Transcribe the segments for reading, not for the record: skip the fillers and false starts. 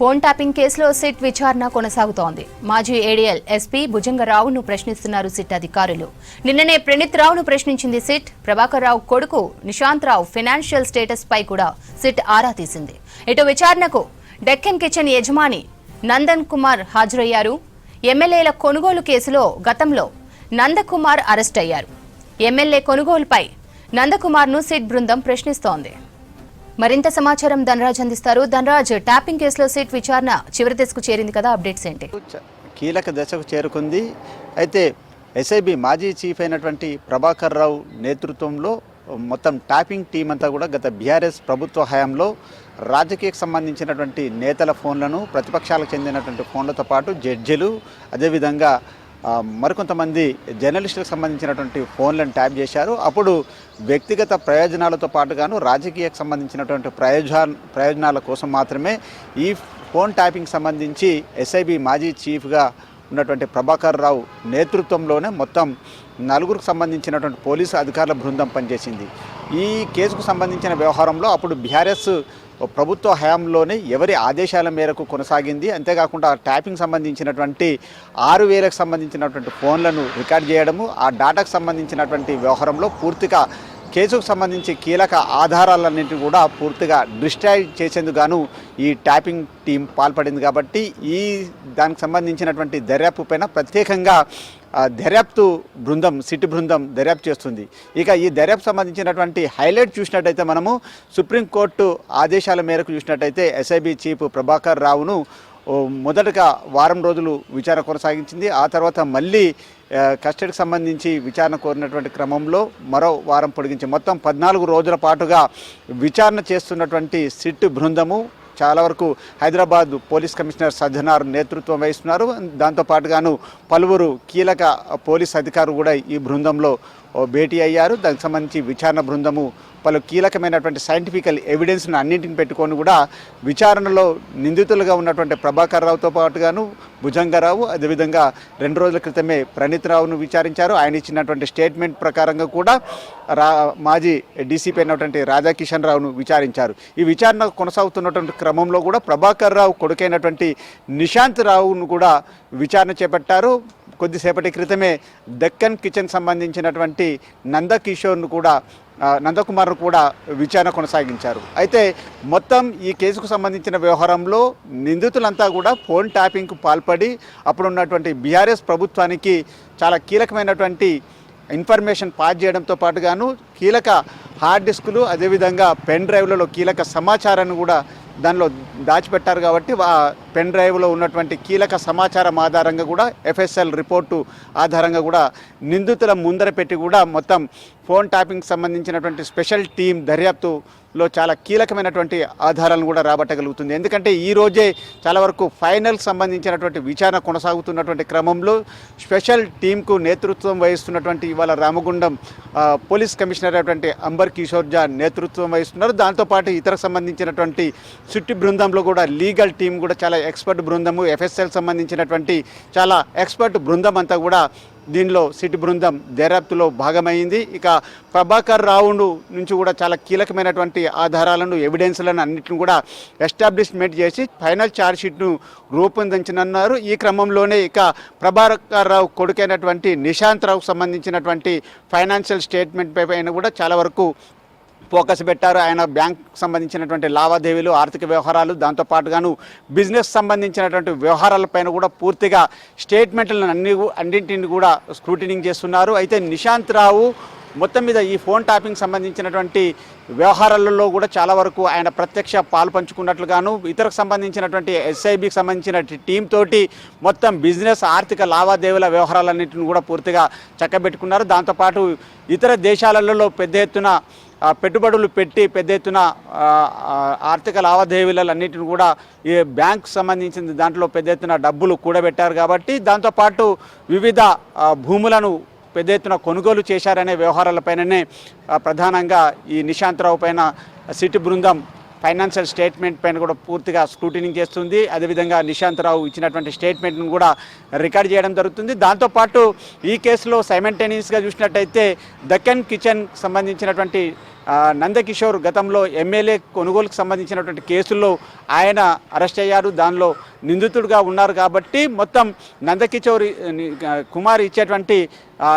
Phone tapping కేసులో SIT విచారణ కొనసాగుతోంది. మాజీ ఏడీఎల్ ఎస్పీ భుజంగరావును ప్రశ్నిస్తున్నారు సిట్ అధికారులు. నిన్ననే ప్రణీత్ రావును ప్రశ్నించింది సిట్. ప్రభాకర్ రావు కొడుకు నిశాంత్ రావు ఫైనాన్షియల్ స్టేటస్ పై కూడా సిట్ ఆరా తీసింది. ఇటు విచారణకు డెక్కన్ కిచెన్ యజమాని నందన్ కుమార్ హాజరయ్యారు. ఎమ్మెల్యేల కొనుగోలు కేసులో గతంలో నందకుమార్ అరెస్ట్ అయ్యారు. ఎమ్మెల్యే కొనుగోలుపై నందకుమార్ను సిట్ బృందం ప్రశ్నిస్తోంది. మరింత సమాచారం ధనరాజ్ అందిస్తారు. ధనరాజ్, ట్యాపింగ్ కేసులో సిట్ విచారణ చివరి దశకు చేరింది కదా, అప్డేట్స్ ఏంటి? కీలక దశకు చేరుకుంది. అయితే ఎస్ఐబి మాజీ చీఫ్ అయినటువంటి ప్రభాకర్ రావు నేతృత్వంలో మొత్తం ట్యాపింగ్ టీం అంతా కూడా గత బీఆర్ఎస్ ప్రభుత్వ హయాంలో రాజకీయకు సంబంధించినటువంటి నేతల ఫోన్లను, ప్రతిపక్షాలకు చెందినటువంటి ఫోన్లతో పాటు జడ్జిలు, అదేవిధంగా మరికొంతమంది జర్నలిస్టులకు సంబంధించినటువంటి ఫోన్లను ట్యాప్ చేశారు. అప్పుడు వ్యక్తిగత ప్రయోజనాలతో పాటుగాను రాజకీయకు సంబంధించినటువంటి ప్రయోజనాల కోసం మాత్రమే ఈ ఫోన్ ట్యాపింగ్ సంబంధించి ఎస్ఐబి మాజీ చీఫ్గా ఉన్నటువంటి ప్రభాకర్ రావు నేతృత్వంలోనే మొత్తం 4కు సంబంధించినటువంటి పోలీసు అధికారుల బృందం పనిచేసింది. ఈ కేసుకు సంబంధించిన వ్యవహారంలో అప్పుడు బీఆర్ఎస్ ప్రభుత్వ హయాంలోనే ఎవరి ఆదేశాల మేరకు కొనసాగింది. అంతేకాకుండా ట్యాపింగ్ సంబంధించినటువంటి 6,000కు సంబంధించినటువంటి ఫోన్లను రికార్డ్ చేయడము, ఆ డాటాకు సంబంధించినటువంటి వ్యవహారంలో పూర్తిగా కేసుకు సంబంధించి కీలక ఆధారాలన్నింటినీ కూడా పూర్తిగా డిస్ట్రాయ్ చేసేందుకు గాను ఈ ట్యాపింగ్ టీం పాల్పడింది. కాబట్టి దానికి సంబంధించినటువంటి దర్యాప్తు పైన ప్రత్యేకంగా దర్యాప్తు బృందం, సిట్ బృందం దర్యాప్తు చేస్తుంది. ఇక ఈ దర్యాప్తు సంబంధించినటువంటి హైలైట్ చూసినట్టయితే మనము సుప్రీంకోర్టు ఆదేశాల మేరకు చూసినట్టయితే ఎస్ఐబి చీఫ్ ప్రభాకర్ రావును మొదటగా వారం రోజులు విచారణ కొనసాగించింది. ఆ తర్వాత మళ్ళీ కస్టడీకి సంబంధించి విచారణ కోరినటువంటి క్రమంలో మరో వారం పొడిగించి మొత్తం 14 రోజుల పాటుగా విచారణ చేస్తున్నటువంటి సిట్ బృందము చాలా వరకు హైదరాబాద్ పోలీస్ కమిషనర్ సజ్జనార్ నేతృత్వం వహిస్తున్నారు. దాంతోపాటుగాను పలువురు కీలక పోలీస్ అధికారులు కూడా ఈ బృందంలో భేటీ అయ్యారు. దానికి సంబంధించి విచారణ బృందము పలు కీలకమైనటువంటి సైంటిఫికల్ ఎవిడెన్స్ను అన్నింటిని పెట్టుకొని కూడా విచారణలో నిందితులుగా ఉన్నటువంటి ప్రభాకర్ రావుతో పాటుగాను భుజంగరావు, అదేవిధంగా 2 రోజుల క్రితమే ప్రణీత్ రావును విచారించారు. ఆయన ఇచ్చినటువంటి స్టేట్మెంట్ ప్రకారంగా కూడా మాజీ డీసీపీ అయినటువంటి రాధాకిషన్ రావును విచారించారు. ఈ విచారణ కొనసాగుతున్నటువంటి క్రమంలో కూడా ప్రభాకర్ రావు కొడుకైనటువంటి నిశాంత్ రావును కూడా విచారణ చేపట్టారు. కొద్దిసేపటి క్రితమే డెక్కన్ కిచెన్ సంబంధించినటువంటి నందకుమార్ను కూడా విచారణ కొనసాగించారు. అయితే మొత్తం ఈ కేసుకు సంబంధించిన వ్యవహారంలో నిందితులంతా కూడా ఫోన్ ట్యాపింగ్కు పాల్పడి అప్పుడున్నటువంటి బీఆర్ఎస్ ప్రభుత్వానికి చాలా కీలకమైనటువంటి ఇన్ఫర్మేషన్ పాస్ చేయడంతో పాటుగాను కీలక హార్డ్ డిస్కులు, అదేవిధంగా పెన్ డ్రైవ్లలో కీలక సమాచారాన్ని కూడా దానిలో దాచిపెట్టారు. కాబట్టి పెన్ డ్రైవ్లో ఉన్నటువంటి కీలక సమాచారం ఆధారంగా కూడా ఎఫ్ఎస్ఎల్ రిపోర్టు ఆధారంగా కూడా నిందితుల ముందర పెట్టి కూడా మొత్తం ఫోన్ ట్యాపింగ్కి సంబంధించినటువంటి స్పెషల్ టీం దర్యాప్తులో చాలా కీలకమైనటువంటి ఆధారాలను కూడా రాబట్టగలుగుతుంది. ఎందుకంటే ఈ రోజే చాలా వరకు ఫైనల్ సంబంధించినటువంటి విచారణ కొనసాగుతున్నటువంటి క్రమంలో స్పెషల్ టీంకు నేతృత్వం వహిస్తున్నటువంటి ఇవాళ రామగుండం పోలీస్ కమిషనర్ అయినటువంటి అంబర్ కిషోర్ జా నేతృత్వం వహిస్తున్నారు. దాంతోపాటు ఇతరకు సంబంధించినటువంటి సిట్ బృందంలో కూడా లీగల్ టీం కూడా చాలా ఎక్స్పర్ట్ బృందము, ఎఫ్ఎస్ఎల్ సంబంధించినటువంటి చాలా ఎక్స్పర్ట్ బృందం అంతా కూడా దీనిలో సిట్ బృందం దర్యాప్తులో భాగమైంది. ఇక ప్రభాకర్ రావు నుంచి కూడా చాలా కీలకమైనటువంటి ఆధారాలను, ఎవిడెన్స్లను అన్నింటిని కూడా ఎస్టాబ్లిష్మెంట్ చేసి ఫైనల్ ఛార్జ్షీట్ను రూపొందించనున్నారు. ఈ క్రమంలోనే ఇక ప్రభాకర్ రావు కొడుకైనటువంటి నిశాంత్ రావుకు సంబంధించినటువంటి ఫైనాన్షియల్ స్టేట్మెంట్ పైన కూడా చాలా వరకు ఫోకస్ పెట్టారు. ఆయన బ్యాంక్ సంబంధించినటువంటి లావాదేవీలు, ఆర్థిక వ్యవహారాలు, దాంతోపాటుగాను బిజినెస్ సంబంధించినటువంటి వ్యవహారాలపైన కూడా పూర్తిగా స్టేట్మెంట్లను అన్నింటిని కూడా స్క్రూటినింగ్ చేస్తున్నారు. అయితే నిశాంత్ రావు మొత్తం మీద ఈ ఫోన్ ట్యాపింగ్ సంబంధించినటువంటి వ్యవహారాలలో కూడా చాలా వరకు ఆయన ప్రత్యక్ష పాలు పంచుకున్నట్లుగాను ఇతరకు సంబంధించినటువంటి ఎస్ఐబికి సంబంధించిన టీం తోటి మొత్తం బిజినెస్, ఆర్థిక లావాదేవీల వ్యవహారాలన్నింటిని కూడా పూర్తిగా చక్కబెట్టుకున్నారు. దాంతోపాటు ఇతర దేశాలలో పెద్ద ఎత్తున పెట్టుబడులు పెట్టి పెద్ద ఎత్తున ఆర్థిక లావాదేవీలన్నింటిని కూడా ఈ బ్యాంక్ సంబంధించిన దాంట్లో పెద్ద ఎత్తున డబ్బులు కూడబెట్టారు. కాబట్టి దాంతోపాటు వివిధ భూములను పెద్ద ఎత్తున కొనుగోలు చేశారనే వ్యవహారాలపైననే ప్రధానంగా ఈ నిశాంత్ రావు పైన సిట్ బృందం ఫైనాన్షియల్ స్టేట్మెంట్ పైన కూడా పూర్తిగా స్క్రూటినింగ్ చేస్తుంది. అదేవిధంగా నిశాంత్ రావు ఇచ్చినటువంటి స్టేట్మెంట్ను కూడా రికార్డ్ చేయడం జరుగుతుంది. దాంతోపాటు ఈ కేసులో సైమల్టేనియస్గా చూసినట్టయితే డెక్కన్ కిచెన్ సంబంధించినటువంటి నందకిషోర్ గతంలో ఎమ్మెల్యే కొనుగోలుకు సంబంధించినటువంటి కేసుల్లో ఆయన అరెస్ట్ అయ్యారు, దానిలో నిందితుడిగా ఉన్నారు కాబట్టి మొత్తం నందకిషోర్ కుమార్ ఇచ్చేటువంటి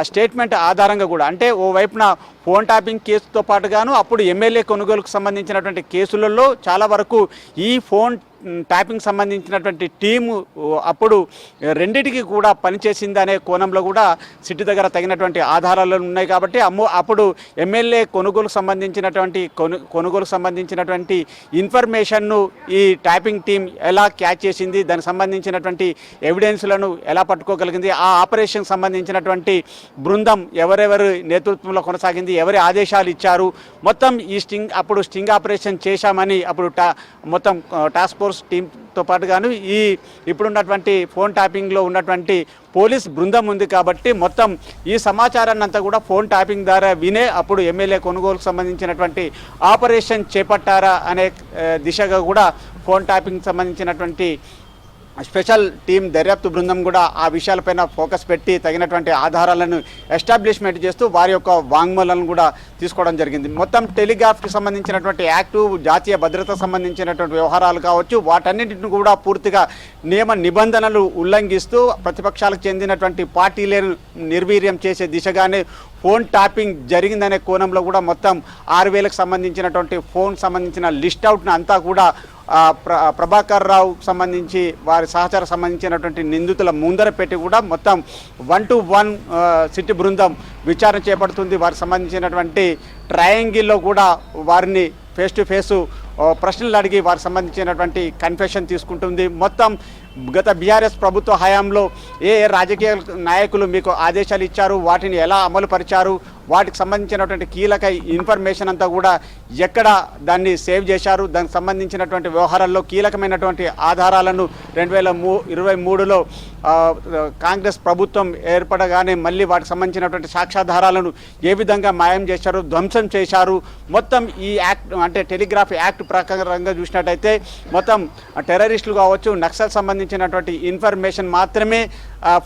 స్టేట్మెంట్ ఆధారంగా కూడా అంటే ఓవైపున ఫోన్ ట్యాపింగ్ కేసుతో పాటుగాను అప్పుడు ఎమ్మెల్యే కొనుగోలుకు సంబంధించినటువంటి కేసులలో చాలా వరకు ఈ ఫోన్ ట్యాపింగ్ సంబంధించినటువంటి టీము అప్పుడు రెండిటికి కూడా పనిచేసింది అనే కోణంలో కూడా సిటీ దగ్గర తగినటువంటి ఆధారాలు ఉన్నాయి కాబట్టి అప్పుడు ఎమ్మెల్యే కొనుగోలుకు సంబంధించినటువంటి ఇన్ఫర్మేషన్ను ఈ ట్యాపింగ్ టీం ఎలా క్యాచ్ చేసింది, దానికి సంబంధించినటువంటి ఎవిడెన్స్లను ఎలా పట్టుకోగలిగింది, ఆ ఆపరేషన్కి సంబంధించినటువంటి బృందం ఎవరెవరు నేతృత్వంలో కొనసాగింది, ఎవరి ఆదేశాలు ఇచ్చారు, మొత్తం ఈ అప్పుడు స్టింగ్ ఆపరేషన్ చేశామని అప్పుడు మొత్తం టాస్క్ ఫోర్స్ టీంతో పాటుగాను ఇప్పుడున్నటువంటి ఫోన్ ట్యాపింగ్లో ఉన్నటువంటి పోలీస్ బృందం ఉంది కాబట్టి మొత్తం ఈ సమాచారాన్ని అంతా కూడా ఫోన్ ట్యాపింగ్ ద్వారా వినే అప్పుడు ఎమ్మెల్యే కొనుగోలుకు సంబంధించినటువంటి ఆపరేషన్ చేపట్టారా అనే దిశగా కూడా ఫోన్ ట్యాపింగ్ సంబంధించినటువంటి స్పెషల్ టీం దర్యాప్తు బృందం కూడా ఆ విషయాలపైన ఫోకస్ పెట్టి తగినటువంటి ఆధారాలను ఎస్టాబ్లిష్మెంట్ చేస్తూ వారి యొక్క వాంగ్మూలను కూడా తీసుకోవడం జరిగింది. మొత్తం టెలిగ్రాఫ్కి సంబంధించినటువంటి యాక్టు, జాతీయ భద్రత సంబంధించినటువంటి వ్యవహారాలు కావచ్చు, వాటన్నింటిని కూడా పూర్తిగా నియమ నిబంధనలు ఉల్లంఘిస్తూ ప్రతిపక్షాలకు చెందినటువంటి పార్టీలను నిర్వీర్యం చేసే దిశగానే ఫోన్ ట్యాపింగ్ జరిగిందనే కోణంలో కూడా మొత్తం 6,000కు సంబంధించినటువంటి ఫోన్ సంబంధించిన లిస్ట్ అవుట్ను అంతా కూడా ప్రభాకర్ రావు సంబంధించి వారి సహచార సంబంధించినటువంటి నిందితుల ముందర పెట్టి కూడా మొత్తం 1-to-1 సిటీ బృందం విచారణ చేపడుతుంది. వారికి సంబంధించినటువంటి ట్రయాంగిల్లో కూడా వారిని ఫేస్ టు ఫేసు ప్రశ్నలు అడిగి వారికి సంబంధించినటువంటి కన్ఫెషన్ తీసుకుంటుంది. మొత్తం గత బీఆర్ఎస్ ప్రభుత్వ హయాంలో ఏ రాజకీయ నాయకులు మీకు ఆదేశాలు ఇచ్చారు, వాటిని ఎలా అమలు పరిచారు, వాటికి సంబంధించినటువంటి కీలక ఇన్ఫర్మేషన్ అంతా కూడా ఎక్కడ దాన్ని సేవ్ చేశారు, దానికి సంబంధించినటువంటి వ్యవహారాల్లో కీలకమైనటువంటి ఆధారాలను 2023లో కాంగ్రెస్ ప్రభుత్వం ఏర్పడగానే మళ్ళీ వాటికి సంబంధించినటువంటి సాక్ష్యాధారాలను ఏ విధంగా మాయం చేశారు, ధ్వంసం చేశారు. మొత్తం ఈ యాక్ట్ అంటే టెలిగ్రాఫ్ యాక్ట్ ప్రకారంగా చూసినట్టయితే మొత్తం టెర్రరిస్టులు కావచ్చు, నక్సల్ సంబంధించినటువంటి ఇన్ఫర్మేషన్ మాత్రమే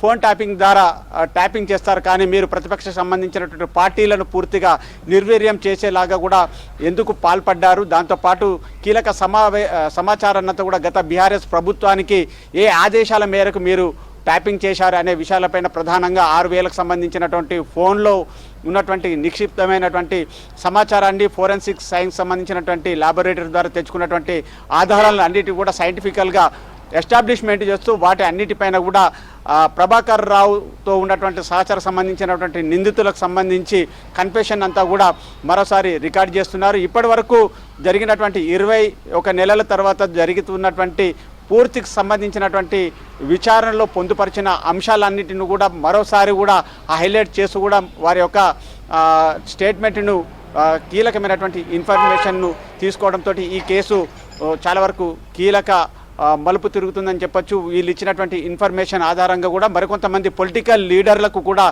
ఫోన్ ట్యాపింగ్ ద్వారా ట్యాపింగ్ చేస్తారు. కానీ మీరు ప్రతిపక్ష సంబంధించినటువంటి పార్టీలను పూర్తిగా నిర్వీర్యం చేసేలాగా కూడా ఎందుకు పాల్పడ్డారు, దాంతోపాటు కీలక సమాచారాన్నంతా కూడా గత బీఆర్ఎస్ ప్రభుత్వానికి ఏ ఆదేశాల మేరకు మీరు ట్యాపింగ్ చేశారు అనే విషయాలపైన ప్రధానంగా 6,000కు సంబంధించినటువంటి ఫోన్లో ఉన్నటువంటి నిక్షిప్తమైనటువంటి సమాచారాన్ని ఫోరెన్సిక్ సైన్స్ సంబంధించినటువంటి ల్యాబొరేటరీ ద్వారా తెచ్చుకున్నటువంటి ఆధారాలను అన్నిటి కూడా సైంటిఫికల్గా ఎస్టాబ్లిష్మెంట్ చేస్తూ వాటి అన్నిటిపైన కూడా ప్రభాకర్ రావుతో ఉన్నటువంటి సహచార సంబంధించినటువంటి నిందితులకు సంబంధించి కన్ఫెషన్ అంతా కూడా మరోసారి రికార్డ్ చేస్తున్నారు. ఇప్పటి వరకు జరిగినటువంటి 21 నెలల తర్వాత జరుగుతున్నటువంటి పూర్తికి సంబంధించినటువంటి విచారణలో పొందుపరిచిన అంశాలన్నిటిని కూడా మరోసారి కూడా హైలైట్ చేస్తూ కూడా వారి యొక్క స్టేట్మెంట్ను కీలకమైనటువంటి ఇన్ఫర్మేషన్ను తీసుకోవడంతో ఈ కేసు చాలా వరకు కీలక మలుపు తిరుగుతుందని చెప్పొచ్చు. వీళ్ళు ఇచ్చినటువంటి ఇన్ఫర్మేషన్ ఆధారంగా కూడా మరికొంతమంది పొలిటికల్ లీడర్లకు కూడా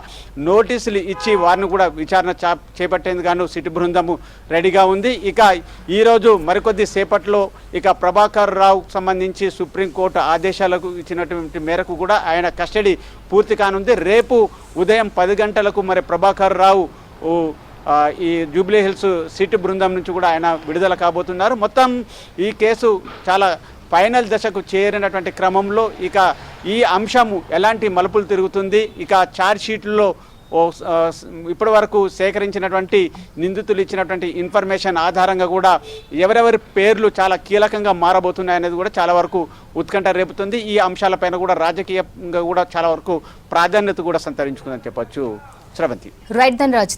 నోటీసులు ఇచ్చి వారిని కూడా విచారణ చేపట్టేందుకు సిటీ బృందము రెడీగా ఉంది. ఇక ఈరోజు మరికొద్ది సేపట్లో ఇక ప్రభాకర్ రావు సంబంధించి సుప్రీంకోర్టు ఆదేశాలకు ఇచ్చినటువంటి మేరకు కూడా ఆయన కస్టడీ పూర్తి కానుంది. రేపు ఉదయం 10 గంటలకు మరి ప్రభాకర్ రావు ఈ జూబ్లీ హిల్స్ సిటీ బృందం నుంచి కూడా ఆయన విడుదల కాబోతున్నారు. మొత్తం ఈ కేసు చాలా ఫైనల్ దశకు చేరినటువంటి క్రమంలో ఇక ఈ అంశము ఎలాంటి మలుపులు తిరుగుతుంది, ఇక ఛార్జ్ షీట్లో ఇప్పటి వరకు సేకరించినటువంటి నిందితులు ఇచ్చినటువంటి ఇన్ఫర్మేషన్ ఆధారంగా కూడా ఎవరెవరి పేర్లు చాలా కీలకంగా మారబోతున్నాయనేది కూడా చాలా వరకు ఉత్కంఠ రేపుతుంది. ఈ అంశాలపైన కూడా రాజకీయంగా కూడా చాలా వరకు ప్రాధాన్యత కూడా సంతరించుకుందని చెప్పొచ్చు. శ్రవంతి. Right then Raj.